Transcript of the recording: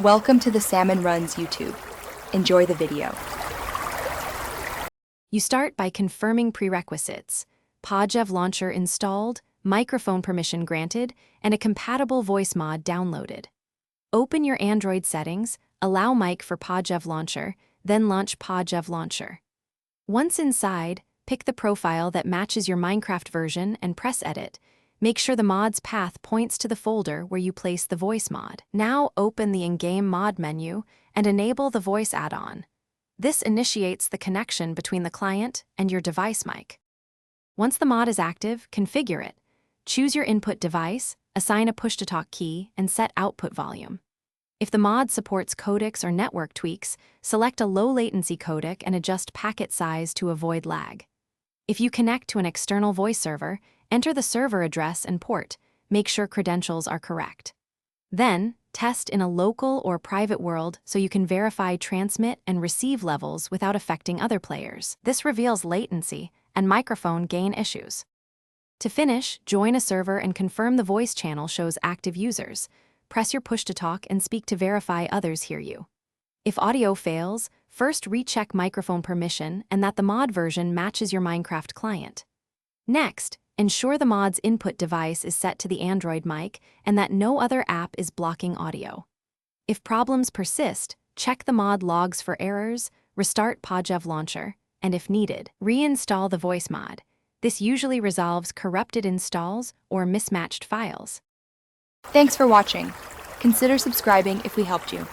Welcome to the Salmon Runs YouTube. Enjoy the video. You start by confirming prerequisites: Pojavlauncher installed, microphone permission granted, and a compatible voice mod downloaded. Open your Android settings, allow mic for Pojavlauncher, then launch Pojavlauncher. Once inside, pick the profile that matches your Minecraft version and press Edit. Make sure the mod's path points to the folder where you place the voice mod. Now open the in-game mod menu and enable the voice add-on. This initiates the connection between the client and your device mic. Once the mod is active, configure it. Choose your input device, assign a push-to-talk key, and set output volume. If the mod supports codecs or network tweaks, select a low-latency codec and adjust packet size to avoid lag. If you connect to an external voice server, enter the server address and port. Make sure credentials are correct. Then, test in a local or private world so you can verify transmit and receive levels without affecting other players. This reveals latency and microphone gain issues. To finish, join a server and confirm the voice channel shows active users. Press your push-to-talk and speak to verify others hear you. If audio fails, first recheck microphone permission and that the mod version matches your Minecraft client. Next, ensure the mod's input device is set to the Android mic and that no other app is blocking audio. If problems persist, check the mod logs for errors, restart Pojavlauncher, and if needed, reinstall the voice mod. This usually resolves corrupted installs or mismatched files. Thanks for watching. Consider subscribing if we helped you.